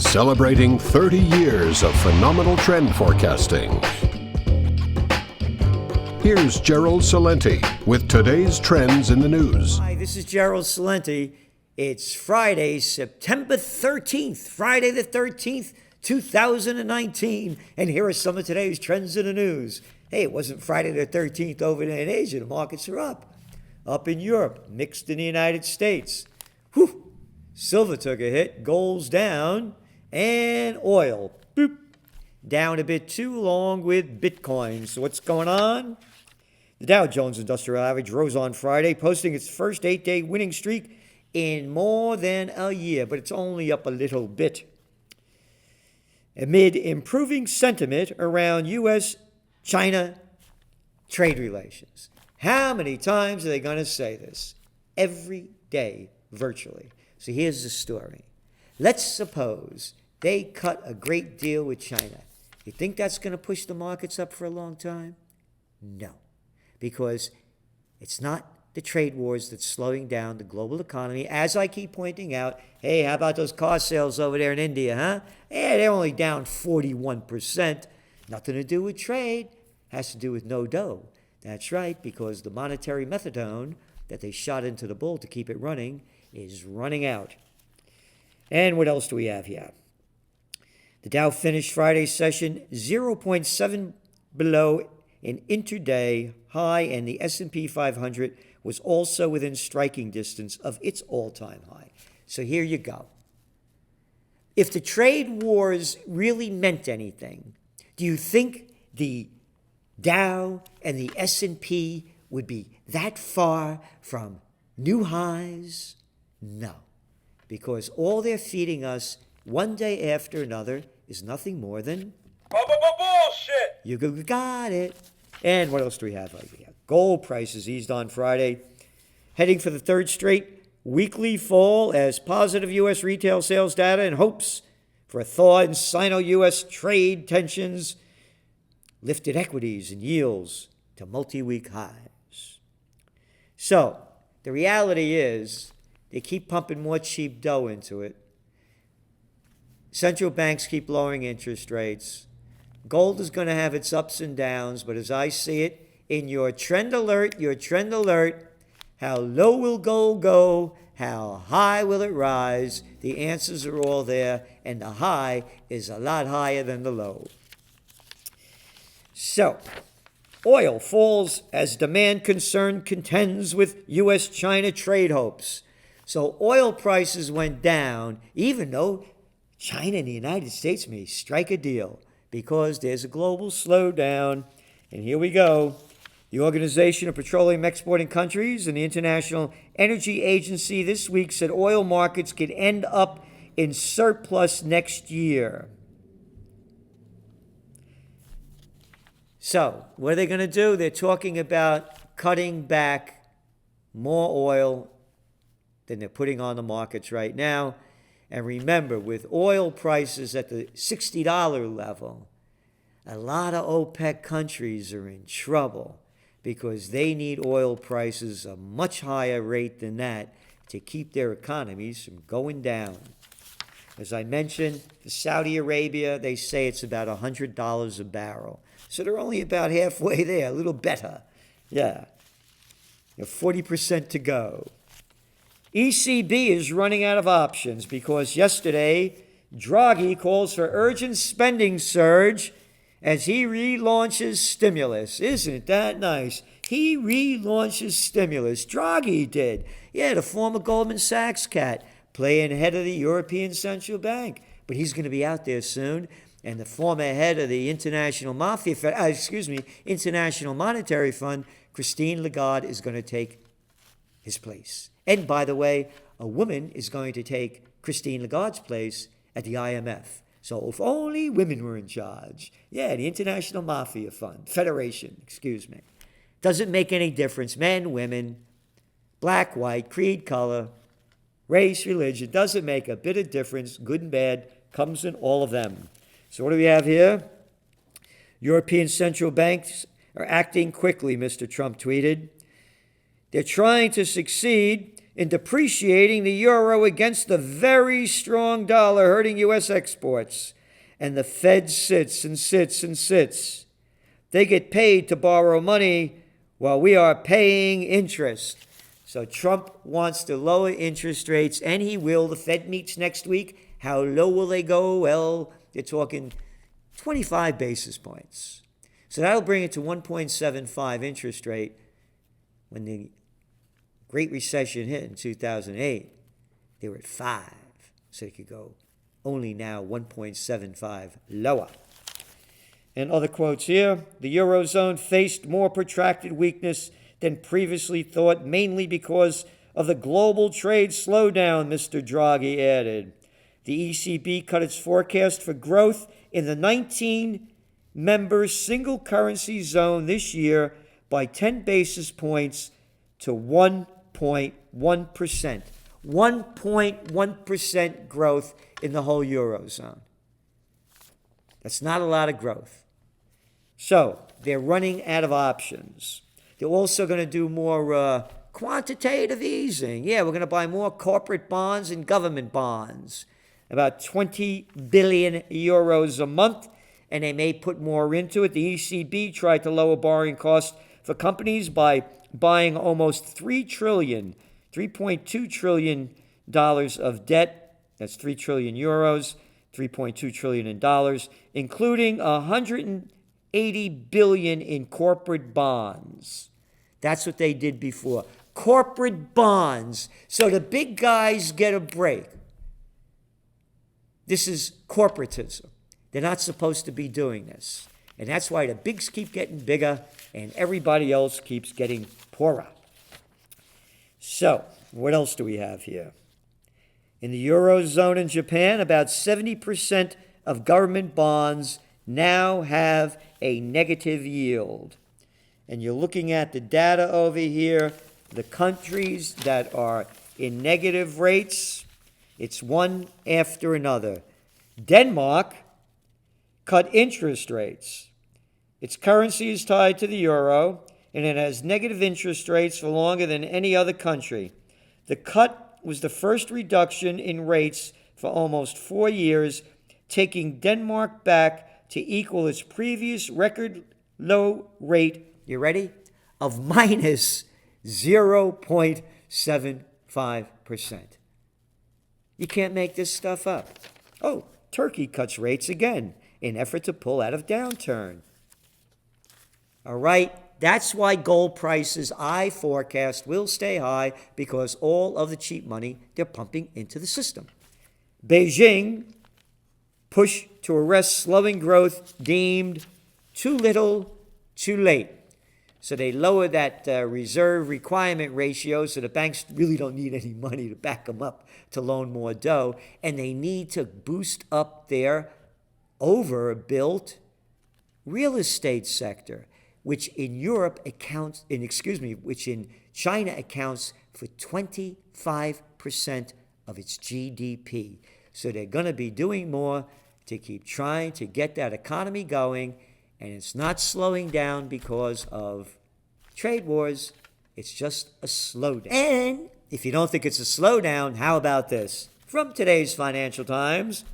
celebrating 30 years of phenomenal trend forecasting. Here's Gerald Celente with today's trends in the news. Hi, this is Gerald Celente. It's Friday, September 13th, Friday the 13th, 2019, and here are some of today's trends in the news. Hey, it wasn't Friday the 13th over there in Asia. The markets are up. Up in Europe, mixed in the United States. Whew. Silver took a hit, gold's down, and oil, boop, down a bit too, along with Bitcoin. So what's going on? The Dow Jones Industrial Average rose on Friday, posting its first 8-day winning streak in more than a year, but it's only up a little bit. Amid improving sentiment around U.S.-China trade relations. How many times are they going to say this? Every day, virtually. So here's the story. Let's suppose they cut a great deal with China. You think that's going to push the markets up for a long time? No, because it's not the trade wars that's slowing down the global economy. As I keep pointing out, hey, how about those car sales over there in India, huh? Yeah, they're only down 41%. Nothing to do with trade. Has to do with no dough. That's right, because the monetary methadone that they shot into the bull to keep it running is running out. And what else do we have here? The Dow finished Friday's session 0.7 below an intraday high, and the S&P 500 was also within striking distance of its all-time high. So here you go. If the trade wars really meant anything, do you think the Dow and the S&P would be that far from new highs? No, because all they're feeding us one day after another is nothing more than bullshit. You got it. And what else do we have? Gold prices eased on Friday, heading for the third straight weekly fall as positive U.S. retail sales data and hopes for a thaw in Sino-U.S. trade tensions lifted equities and yields to multi-week highs. So the reality is they keep pumping more cheap dough into it. Central banks keep lowering interest rates. Gold is going to have its ups and downs, but as I see it, in your trend alert, how low will gold go? How high will it rise? The answers are all there, and the high is a lot higher than the low. So, oil falls as demand concern contends with U.S.-China trade hopes. So oil prices went down, even though China and the United States may strike a deal, because there's a global slowdown. And here we go. The Organization of Petroleum Exporting Countries and the International Energy Agency this week said oil markets could end up in surplus next year. So, what are they going to do? They're talking about cutting back more oil than they're putting on the markets right now. And remember, with oil prices at the $60 level, a lot of OPEC countries are in trouble because they need oil prices a much higher rate than that to keep their economies from going down. As I mentioned, Saudi Arabia, they say it's about $100 a barrel. So they're only about halfway there, a little better. Yeah. 40% to go. ECB is running out of options because yesterday, Draghi calls for urgent spending surge as he relaunches stimulus. Isn't that nice? He relaunches stimulus. Draghi did. Yeah, the former Goldman Sachs cat, playing head of the European Central Bank. But he's going to be out there soon. And the former head of the International Monetary Fund, Christine Lagarde, is going to take his place. And by the way, a woman is going to take Christine Lagarde's place at the IMF. So if only women were in charge. Yeah, the International Federation. Doesn't make any difference. Men, women, black, white, creed, color, race, religion. Doesn't make a bit of difference. Good and bad comes in all of them. So what do we have here? European central banks are acting quickly, Mr. Trump tweeted. They're trying to succeed in depreciating the euro against the very strong dollar, hurting U.S. exports. And the Fed sits and sits and sits. They get paid to borrow money while we are paying interest. So Trump wants to lower interest rates, and he will. The Fed meets next week. How low will they go? Well, they're talking 25 basis points. So that'll bring it to 1.75 interest rate. When the Great Recession hit in 2008, they were at 5. So they could go only now 1.75 lower. And other quotes here. The Eurozone faced more protracted weakness than previously thought, mainly because of the global trade slowdown, Mr. Draghi added. The ECB cut its forecast for growth in the 19-member single currency zone this year by 10 basis points to 1.1%. 1.1% growth in the whole Eurozone. That's not a lot of growth. So they're running out of options. They're also going to do more quantitative easing. Yeah, we're going to buy more corporate bonds and government bonds. About 20 billion euros a month, and they may put more into it. The ECB tried to lower borrowing costs for companies by buying almost $3.2 trillion of debt. That's 3 trillion euros, 3.2 trillion in dollars, including 180 billion in corporate bonds. That's what they did before. Corporate bonds. So the big guys get a break. This is corporatism. They're not supposed to be doing this. And that's why the bigs keep getting bigger and everybody else keeps getting poorer. So, what else do we have here? In the Eurozone and Japan, about 70% of government bonds now have a negative yield. And you're looking at the data over here, the countries that are in negative rates, it's one after another. Denmark cut interest rates. Its currency is tied to the euro, and it has negative interest rates for longer than any other country. The cut was the first reduction in rates for almost 4 years, taking Denmark back to equal its previous record low rate, you ready? Of minus 0.75%. You can't make this stuff up. Oh, Turkey cuts rates again in effort to pull out of downturn. All right, that's why gold prices, I forecast, will stay high because all of the cheap money they're pumping into the system. Beijing push to arrest slowing growth deemed too little, too late. So they lower that reserve requirement ratio so the banks really don't need any money to back them up to loan more dough. And they need to boost up their overbuilt real estate sector, which in which in China accounts for 25% of its GDP. So they're going to be doing more to keep trying to get that economy going. And it's not slowing down because of trade wars. It's just a slowdown. And if you don't think it's a slowdown, how about this? From today's Financial Times,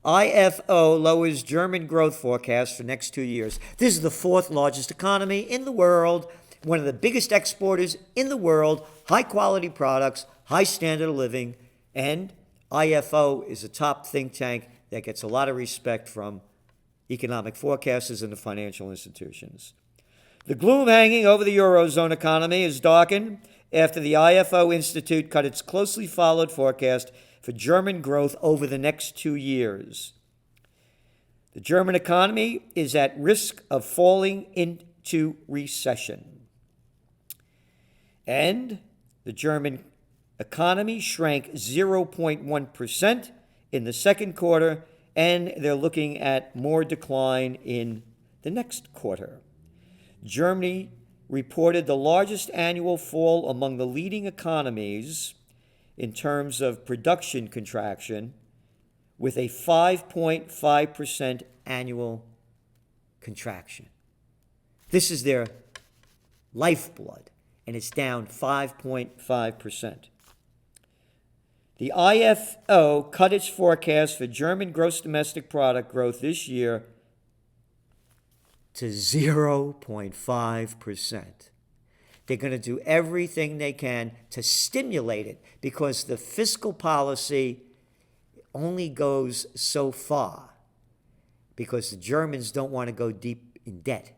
IFO lowers German growth forecast for next 2 years. This is the fourth largest economy in the world, one of the biggest exporters in the world, high-quality products, high standard of living, and IFO is a top think tank that gets a lot of respect from economic forecasters and the financial institutions. The gloom hanging over the Eurozone economy is darkened after the IFO Institute cut its closely followed forecast for German growth over the next 2 years. The German economy is at risk of falling into recession. And the German economy shrank 0.1% in the second quarter, and they're looking at more decline in the next quarter. Germany reported the largest annual fall among the leading economies in terms of production contraction, with a 5.5% annual contraction. This is their lifeblood, and it's down 5.5%. The IFO cut its forecast for German gross domestic product growth this year to 0.5%. They're going to do everything they can to stimulate it because the fiscal policy only goes so far because the Germans don't want to go deep in debt.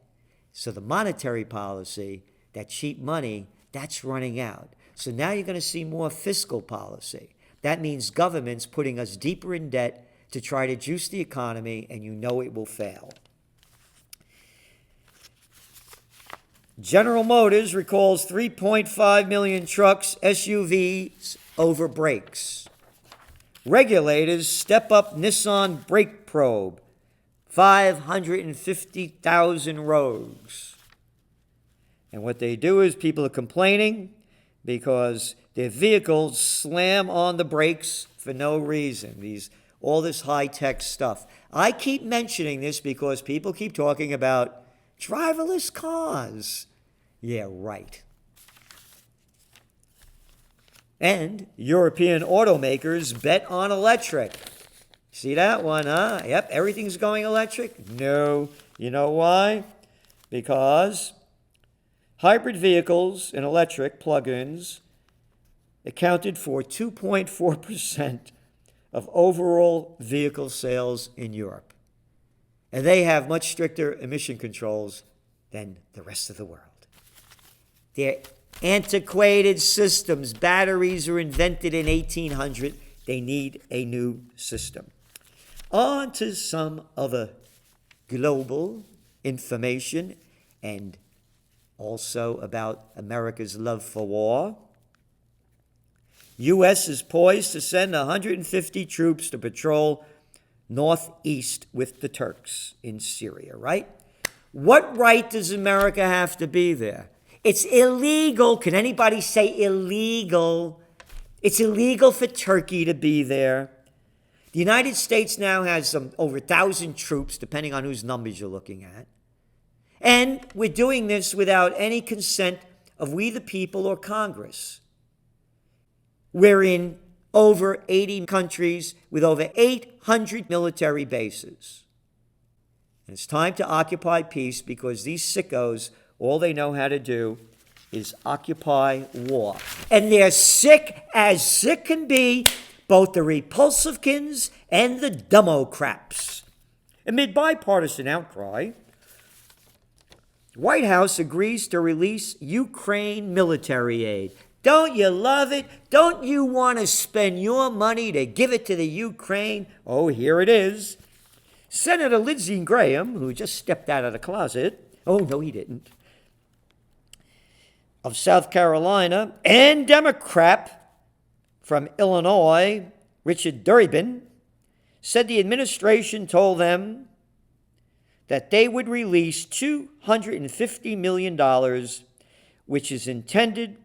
So the monetary policy, that cheap money, that's running out. So now you're going to see more fiscal policy. That means governments putting us deeper in debt to try to juice the economy, and you know it will fail. General Motors recalls 3.5 million trucks, SUVs over brakes. Regulators step up Nissan brake probe. 550,000 rogues. And what they do is people are complaining because their vehicles slam on the brakes for no reason. All this high-tech stuff. I keep mentioning this because people keep talking about driverless cars. Yeah, right. And European automakers bet on electric. See that one, huh? Yep, everything's going electric. No. You know why? Because hybrid vehicles and electric plug-ins accounted for 2.4% of overall vehicle sales in Europe. And they have much stricter emission controls than the rest of the world. They're antiquated systems. Batteries were invented in 1800. They need a new system. On to some other global information and also about America's love for war. U.S. is poised to send 150 troops to patrol northeast with the Turks in Syria, right? What right does America have to be there? It's illegal. Can anybody say illegal? It's illegal for Turkey to be there. The United States now has over 1,000 troops, depending on whose numbers you're looking at. And we're doing this without any consent of we the people or Congress. We're in over 80 countries with over 800 military bases. And it's time to occupy peace because these sickos, all they know how to do is occupy war. And they're sick as sick can be, both the Repulsivkins and the Democrats. Amid bipartisan outcry, White House agrees to release Ukraine military aid. Don't you love it? Don't you want to spend your money to give it to the Ukraine? Oh, here it is. Senator Lindsey Graham, who just stepped out of the closet, oh, no, he didn't, of South Carolina, and Democrat from Illinois, Richard Durbin, said the administration told them that they would release $250 million, which is intended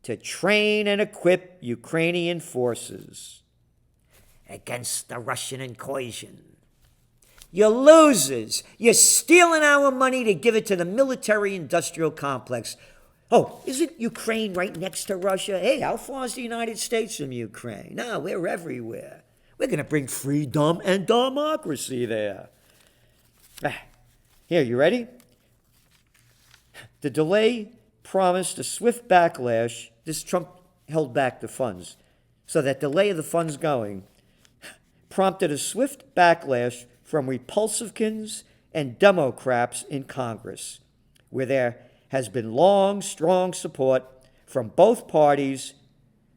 to train and equip Ukrainian forces against the Russian incursion. You're losers. You're stealing our money to give it to the military-industrial complex. Oh, isn't Ukraine right next to Russia? Hey, how far is the United States from Ukraine? No, we're everywhere. We're going to bring freedom and democracy there. Here, you ready? The delay promised a swift backlash. This Trump held back the funds. So that delay of the funds going prompted a swift backlash from Repulsivkins and Democrats in Congress, where there has been long, strong support from both parties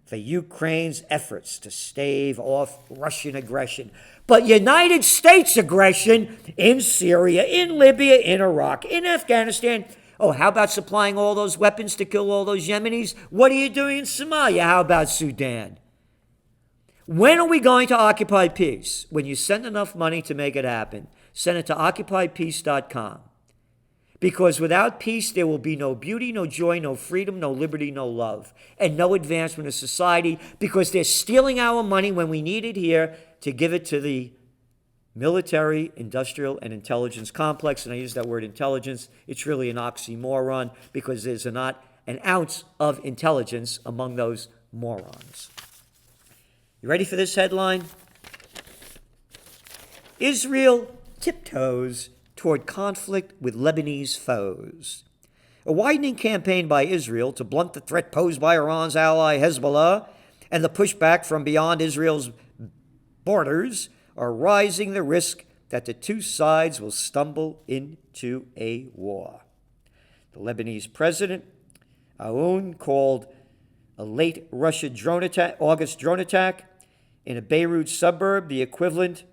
for Ukraine's efforts to stave off Russian aggression. But United States aggression in Syria, in Libya, in Iraq, in Afghanistan. Oh, how about supplying all those weapons to kill all those Yemenis? What are you doing in Somalia? How about Sudan? When are we going to occupy peace? When you send enough money to make it happen. Send it to occupypeace.com. Because without peace, there will be no beauty, no joy, no freedom, no liberty, no love, and no advancement of society because they're stealing our money when we need it here to give it to the military, industrial, and intelligence complex. And I use that word intelligence. It's really an oxymoron because there's not an ounce of intelligence among those morons. You ready for this headline? Israel tiptoes toward conflict with Lebanese foes. A widening campaign by Israel to blunt the threat posed by Iran's ally Hezbollah and the pushback from beyond Israel's borders are rising the risk that the two sides will stumble into a war. The Lebanese president, Aoun, called a late August drone attack in a Beirut suburb the equivalent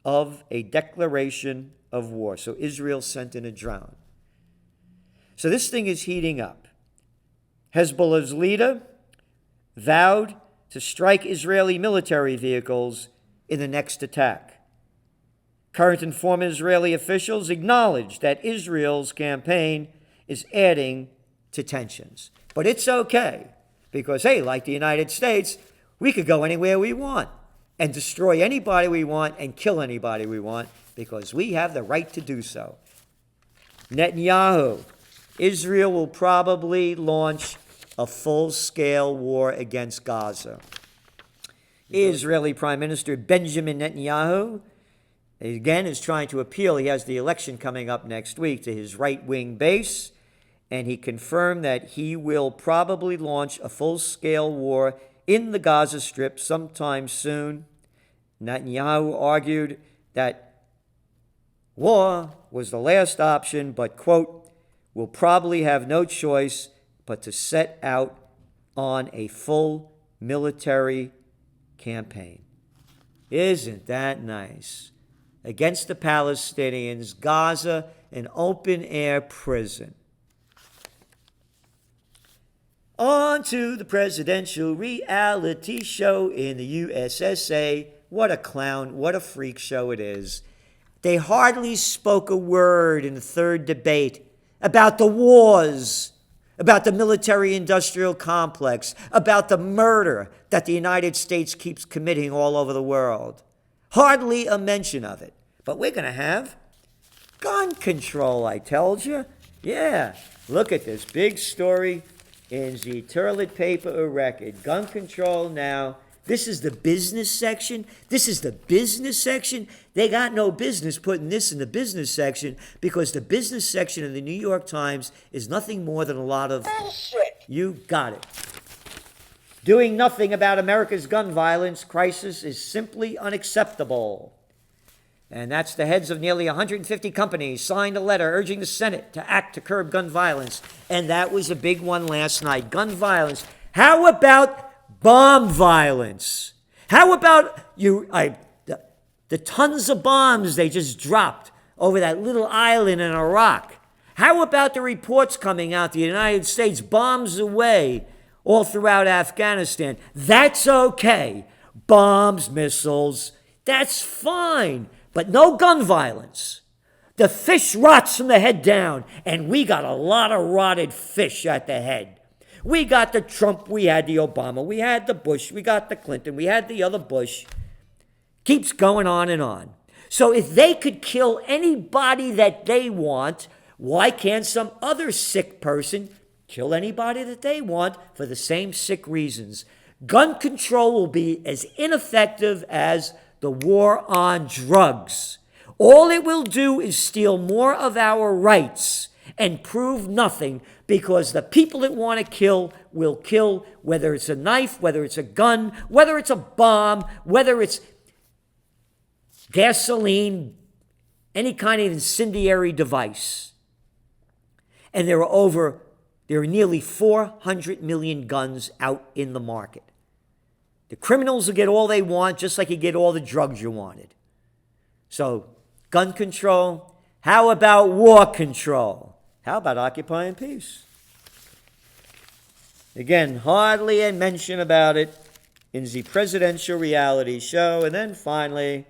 of a declaration of war. So Israel sent in a drone. So this thing is heating up. Hezbollah's leader vowed to strike Israeli military vehicles in the next attack. Current and former Israeli officials acknowledge that Israel's campaign is adding to tensions. But it's okay, because, hey, like the United States, we could go anywhere we want and destroy anybody we want and kill anybody we want because we have the right to do so. Netanyahu, Israel will probably launch a full-scale war against Gaza. Israeli Prime Minister Benjamin Netanyahu, again, is trying to appeal. He has the election coming up next week to his right-wing base, and he confirmed that he will probably launch a full-scale war in the Gaza Strip sometime soon. Netanyahu argued that war was the last option, but, quote, will probably have no choice but to set out on a full military campaign. Isn't that nice? Against the Palestinians, Gaza, an open-air prison. On to the presidential reality show in the USSA. What a clown, what a freak show it is. They hardly spoke a word in the third debate about the wars, about the military-industrial complex, about the murder that the United States keeps committing all over the world. Hardly a mention of it. But we're going to have gun control, I told you. Yeah, look at this big story in the Turlet Paper Record. Gun control now. This is the business section. This is the business section. They got no business putting this in the business section because the business section of the New York Times is nothing more than a lot of bullshit. You got it. Doing nothing about America's gun violence crisis is simply unacceptable. And that's the heads of nearly 150 companies signed a letter urging the Senate to act to curb gun violence. And that was a big one last night. Gun violence. How about bomb violence? How about the tons of bombs they just dropped over that little island in Iraq? How about the reports coming out the United States bombs away all throughout Afghanistan? That's okay. Bombs, missiles, that's fine. But no gun violence. The fish rots from the head down, and we got a lot of rotted fish at the head. We got the Trump, we had the Obama, we had the Bush, we got the Clinton, we had the other Bush. Keeps going on and on. So if they could kill anybody that they want, why can't some other sick person kill anybody that they want for the same sick reasons? Gun control will be as ineffective as the war on drugs. All it will do is steal more of our rights and prove nothing, because the people that want to kill will kill, whether it's a knife, whether it's a gun, whether it's a bomb, whether it's gasoline, any kind of incendiary device. And there are nearly 400 million guns out in the market. The criminals will get all they want, just like you get all the drugs you wanted. So, gun control. How about war control? How about occupying peace? Again, hardly a mention about it in the presidential reality show. And then finally,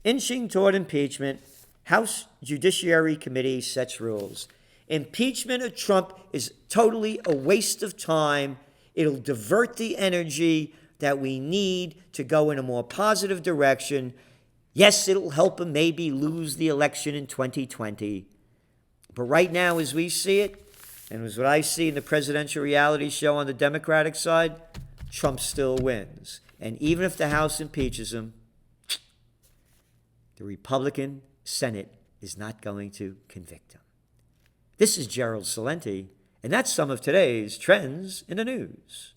inching toward impeachment, House Judiciary Committee sets rules. Impeachment of Trump is totally a waste of time. It'll divert the energy that we need to go in a more positive direction. Yes, it'll help him maybe lose the election in 2020. But right now, as we see it, and as what I see in the presidential reality show on the Democratic side, Trump still wins. And even if the House impeaches him, the Republican Senate is not going to convict him. This is Gerald Celente, and that's some of today's trends in the news.